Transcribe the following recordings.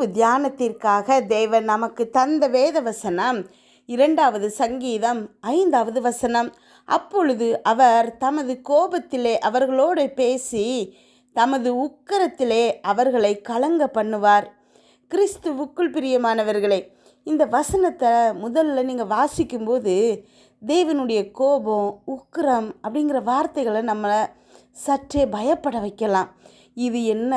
இரவு தியானத்திற்காக தேவன் நமக்கு தந்த வேத வசனம் 2வது சங்கீதம் 5வது வசனம். அப்பொழுது அவர் தமது கோபத்திலே அவர்களோடு பேசி தமது உக்கிரத்திலே அவர்களை கலங்க பண்ணுவார். கிறிஸ்துவுக்குள் பிரியமானவர்களே, இந்த வசனத்தை முதல்ல நீங்கள் வாசிக்கும்போது தேவனுடைய கோபம், உக்கிரம் அப்படிங்கிற வார்த்தைகளை நம்மளை சற்றே பயப்பட வைக்கலாம். இது என்ன,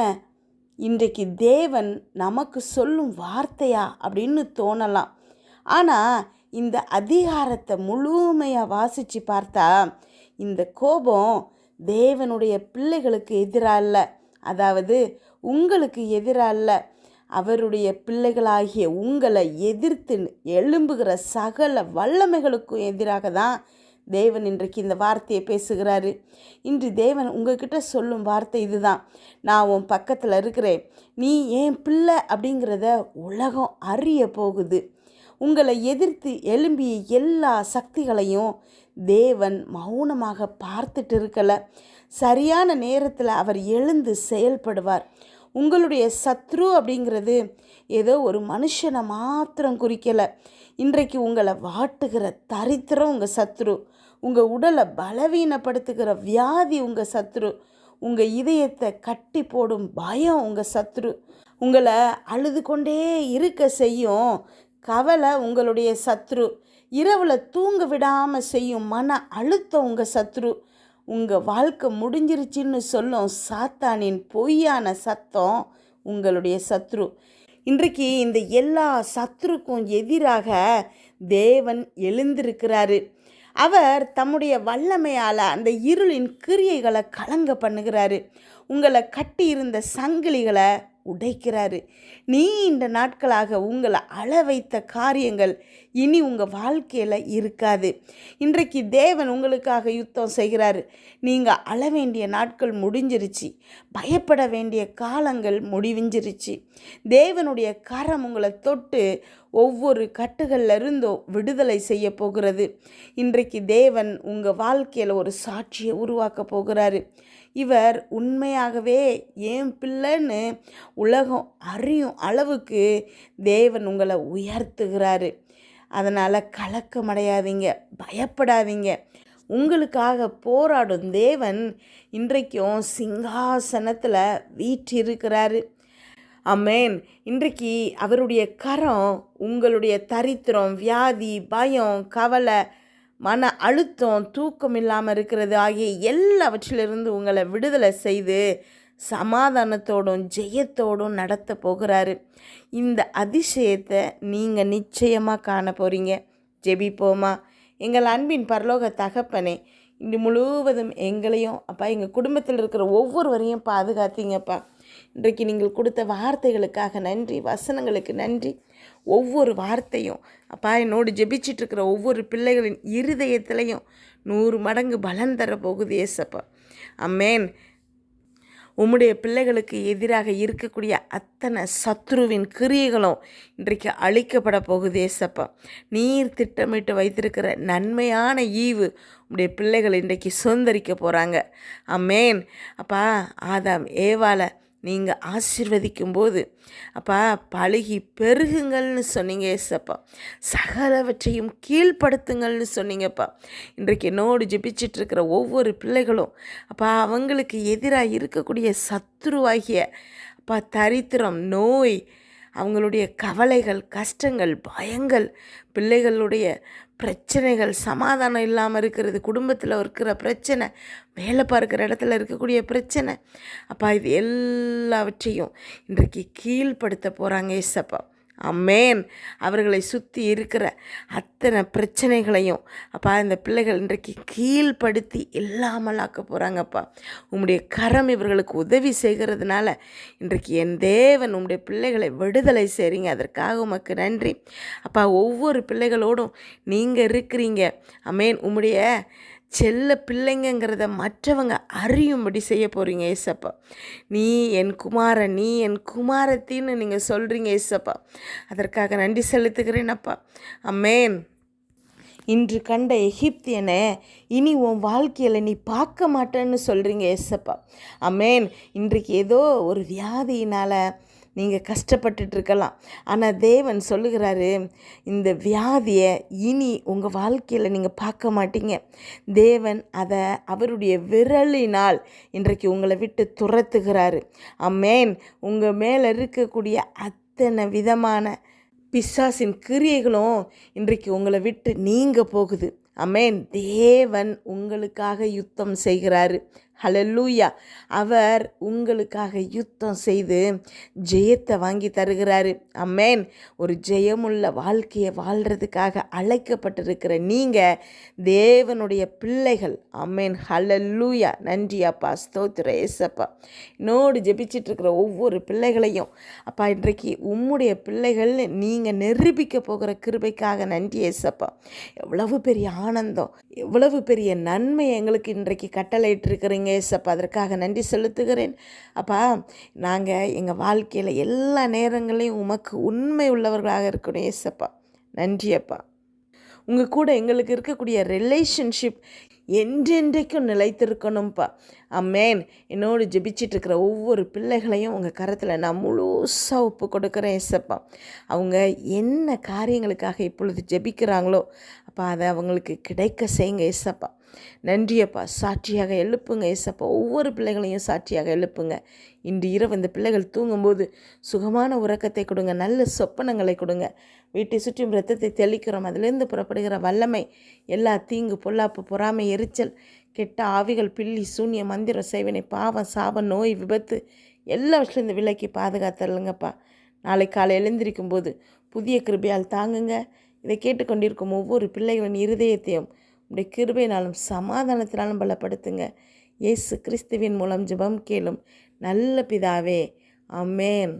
இன்றைக்கு தேவன் நமக்கு சொல்லும் வார்த்தையா அப்படின்னு தோணலாம். ஆனால் இந்த அதிகாரத்தை முழுமையாக வாசித்து பார்த்தா இந்த கோபம் தேவனுடைய பிள்ளைகளுக்கு எதிராக அல்ல, அதாவது உங்களுக்கு எதிராக அல்ல, அவருடைய பிள்ளைகளாகிய உங்களை எதிர்த்து எழும்புகிற சகல வல்லமைகளுக்கும் எதிராக தான் தேவன் இன்றைக்கு இந்த வார்த்தையை பேசுகிறாரு. இன்று தேவன் உங்ககிட்ட சொல்லும் வார்த்தை இதுதான். நான் உன் பக்கத்தில் இருக்கிறேன், நீ என் பிள்ளை அப்படிங்கிறத உலகம் அறிய போகுது. உங்களை எதிர்த்து எழும்பிய எல்லா சக்திகளையும் தேவன் மௌனமாக பார்த்துட்டு இருக்கலை. சரியான நேரத்தில் அவர் எழுந்து செயல்படுவார். உங்களுடைய சத்ரு அப்படிங்கிறது ஏதோ ஒரு மனுஷனை மாத்திரம் குறிக்கலை. இன்றைக்கு உங்களை வாட்டுகிற தரித்திரம் உங்கள் சத்ரு, உங்கள் உடலை பலவீனப்படுத்துகிற வியாதி உங்கள் சத்ரு, உங்கள் இதயத்தை கட்டி போடும் பயம் உங்கள் சத்ரு, உங்களை அழுது கொண்டே இருக்க செய்யும் கவலை உங்களுடைய சத்ரு, இரவில் தூங்க விடாமல் செய்யும் மன அழுத்தம் உங்கள் சத்ரு, உங்கள் வாழ்க்கை முடிஞ்சிருச்சின்னு சொல்லும் சாத்தானின் பொய்யான சத்தம் உங்களுடைய சத்ரு. இன்றைக்கு இந்த எல்லா சத்ருக்கும் எதிராக தேவன் எழுந்திருக்கிறாரு. அவர் தம்முடைய வல்லமையால் அந்த இருளின் கிரியைகளை கலங்க பண்ணுகிறாரு. உங்களை கட்டி இருந்த சங்கிலிகளை உடைக்கிறாரு. நீண்ட நாட்களாக உங்களை அழ வைத்த காரியங்கள் இனி உங்கள் வாழ்க்கையில் இருக்காது. இன்றைக்கு தேவன் உங்களுக்காக யுத்தம் செய்கிறாரு. நீங்கள் அழ வேண்டிய நாட்கள் முடிஞ்சிருச்சு, பயப்பட வேண்டிய காலங்கள் முடிவிஞ்சிருச்சு. தேவனுடைய கரம் உங்களை தொட்டு ஒவ்வொரு கட்டுகளில் இருந்தும் விடுதலை செய்ய போகிறது. இன்றைக்கு தேவன் உங்கள் வாழ்க்கையில் ஒரு சாட்சியை உருவாக்க போகிறாரு. இவர் உண்மையாகவே என் பிள்ளைன்னு உலகம் அறியும் அளவுக்கு தேவன் உங்களை உயர்த்துகிறாரு. அதனால் கலக்கமடையாதீங்க, பயப்படாதீங்க. உங்களுக்காக போராடும் தேவன் இன்றைக்கும் சிங்காசனத்தில் வீற்றிருக்கிறாரு. ஆமென். இன்றைக்கு அவருடைய கரம் உங்களுடைய தரித்திரம், வியாதி, பயம், கவலை, மன அழுத்தம், தூக்கம் இல்லாமல் இருக்கிறது ஆகிய எல்லாவற்றிலிருந்து உங்களை விடுதலை செய்து சமாதானத்தோடும் ஜெயத்தோடும் நடத்த போகிறாரு. இந்த அதிசயத்தை நீங்கள் நிச்சயமாக காண போகிறீங்க. ஜெபிப்போமா. எங்கள் அன்பின் பரலோக தகப்பனே, இன்று முழுவதும் எங்களையும் அப்பா, எங்கள் குடும்பத்தில் இருக்கிற ஒவ்வொருவரையும் பாதுகாத்தீங்கப்பா. இன்றைக்கு நீங்கள் கொடுத்த வார்த்தைகளுக்காக நன்றி, வசனங்களுக்கு நன்றி. ஒவ்வொரு வார்த்தையும் அப்பா, என்னோடு ஜெபிச்சிட்ருக்கிற ஒவ்வொரு பிள்ளைகளின் இருதயத்திலையும் 100 மடங்கு பலன் தர போகுது ஏசப்பா. அம்மேன். உம்முடைய பிள்ளைகளுக்கு எதிராக இருக்கக்கூடிய அத்தனை சத்ருவின் கிரியைகளும் இன்றைக்கு அழிக்கப்பட போகுது ஏசப்பா. நீர் திட்டமிட்டு வைத்திருக்கிற நன்மையான ஈவு உம்முடைய பிள்ளைகள் இன்றைக்கு சுதந்திரிக்க போகிறாங்க. அம்மேன். அப்பா, ஆதாம் ஏவாளை நீங்கள் ஆசீர்வதிக்கும்போது அப்பா, பழுகி பெருகுங்கள்னு சொன்னீங்க ஏசப்பா. சகலவற்றையும் கீழ்ப்படுத்துங்கள்னு சொன்னீங்கப்பா. இன்றைக்கு என்னோடு ஜெபிச்சிட்ருக்கிற ஒவ்வொரு பிள்ளைகளும் அப்பா, அவங்களுக்கு எதிராக இருக்கக்கூடிய சத்துருவாகிய அப்பா தரித்திரம், நோய், அவங்களுடைய கவலைகள், கஷ்டங்கள், பயங்கள், பிள்ளைகளுடைய பிரச்சனைகள், சமாதானம் இல்லாமல் இருக்கிறது, குடும்பத்தில் இருக்கிற பிரச்சனை, வேலை பார்க்குற இடத்துல இருக்கக்கூடிய பிரச்சனை, அப்பா, இது எல்லாவற்றையும் இன்றைக்கு கீழ்ப்படுத்த போகிறாங்க ஏசப்பா. அம்மேன். அவர்களை சுற்றி இருக்கிற அத்தனை பிரச்சனைகளையும் அப்பா, இந்த பிள்ளைகள் இன்றைக்கு கீழ்ப்படுத்தி இல்லாமலாக்க போகிறாங்கப்பா. உம்முடைய கரம் இவர்களுக்கு உதவி செய்கிறதுனால இன்றைக்கு என் தேவன் உம்முடைய பிள்ளைகளை விடுதலை செய்கிறீங்க. அதற்காக உமக்கு நன்றி அப்பா. ஒவ்வொரு பிள்ளைகளோடும் நீங்கள் இருக்கிறீங்க. அம்மேன். உம்முடைய செல்ல பிள்ளைங்கிறத மற்றவங்க அறியும்படி செய்ய போகிறீங்க ஏசப்பா. நீ என் குமாரன், நீ என் குமாரத்தின்னு நீங்கள் சொல்கிறீங்க ஏசப்பா. அதற்காக நன்றி செலுத்துகிறேனப்பா. அம்மேன். இன்று கண்ட எகிப்தியனை இனி உன் வாழ்க்கையில் நீ பார்க்க மாட்டேன்னு சொல்கிறீங்க ஏசப்பா. அம்மேன். இன்றைக்கு ஏதோ ஒரு வியாதியினால் நீங்கள் கஷ்டப்பட்டுட்டு இருக்கலாம். ஆனால் தேவன் சொல்லுகிறாரு, இந்த வியாதியை இனி உங்கள் வாழ்க்கையில் நீங்கள் பார்க்க மாட்டீங்க. தேவன் அதை அவருடைய விரலினால் இன்றைக்கு உங்களை விட்டு துரத்துகிறாரு. ஆமென். உங்கள் மேலே இருக்கக்கூடிய அத்தனை விதமான பிசாசின் கிரியைகளும் இன்றைக்கு உங்களை விட்டு நீங்க போகுது. ஆமென். தேவன் உங்களுக்காக யுத்தம் செய்கிறாரு. ஹல்லேலூயா. அவர் உங்களுக்காக யுத்தம் செய்து ஜெயத்தை வாங்கி தருகிறாரு. ஆமென். ஒரு ஜெயமுள்ள வாழ்க்கையை வாழ்கிறதுக்காக அழைக்கப்பட்டிருக்கிற நீங்கள் தேவனுடைய பிள்ளைகள். ஆமென். ஹல்லேலூயா. நன்றி அப்பா, ஸ்தோத்திரம் ஏசப்பா. என்னோடு ஜெபிச்சிட்ருக்கிற ஒவ்வொரு பிள்ளைகளையும் அப்பா, இன்றைக்கு உம்முடைய பிள்ளைகள் நீங்கள் நிரூபிக்க போகிற கிருபைக்காக நன்றி ஏசப்பா. எவ்வளவு பெரிய ஆனந்தம், எவ்வளவு பெரிய நன்மை எங்களுக்கு இன்றைக்கு கட்டளையிட்டிருக்கிறீங்க ஏசப்பா. அதற்காக நன்றி செலுத்துகிறேன் அப்பா. நாங்கள் எங்கள் வாழ்க்கையில் எல்லா நேரங்களையும் உமக்கு உண்மை உள்ளவர்களாக இருக்கணும் ஏசப்பா. நன்றி அப்பா. உங்கள் கூட எங்களுக்கு இருக்கக்கூடிய ரிலேஷன்ஷிப் என்றென்றைக்கும் நிலைத்திருக்கணும்ப்பா. ஆமென். என்னோடு ஜெபிச்சிட்ருக்கிற ஒவ்வொரு பிள்ளைகளையும் உங்கள் கரத்தில் நான் முழுசாக ஒப்பு கொடுக்குறேன் ஏசப்பா. அவங்க என்ன காரியங்களுக்காக இப்பொழுது ஜெபிக்கிறாங்களோ அப்பா, அதை அவங்களுக்கு கிடைக்க செய்யுங்க ஏசப்பா. நன்றியப்பா. சாட்சியாக எழுப்புங்க ஏசப்பா. ஒவ்வொரு பிள்ளைகளையும் சாட்சியாக எழுப்புங்க. இன்று இரவு இந்த பிள்ளைகள் தூங்கும்போது சுகமான உறக்கத்தை கொடுங்க, நல்ல சொப்பனங்களை கொடுங்க. வீட்டை சுற்றியும் இரத்தத்தை தெளிக்கிறோம். அதிலிருந்து புறப்படுகிற வல்லமை எல்லா தீங்கு, பொல்லாப்பு, பொறாமை, எரிச்சல், கெட்ட ஆவிகள், பில்லி, சூன்ய, மந்திரம், செய்வினை, பாவம், சாபம், நோய், விபத்து எல்லாவற்றிலும் இந்த விலைக்கு பாதுகாத்தருங்கப்பா. நாளை காலை எழுந்திருக்கும் போது புதிய கிருபையால் தாங்குங்க. இதை கேட்டுக்கொண்டிருக்கும் ஒவ்வொரு பிள்ளைகளின் இருதயத்தையும் உடைய கிருபையினாலும் சமாதானத்தினாலும் பலப்படுத்துங்க. இயேசு கிறிஸ்துவின் மூலம் ஜெபம் கேளும் நல்ல பிதாவே. ஆமென்.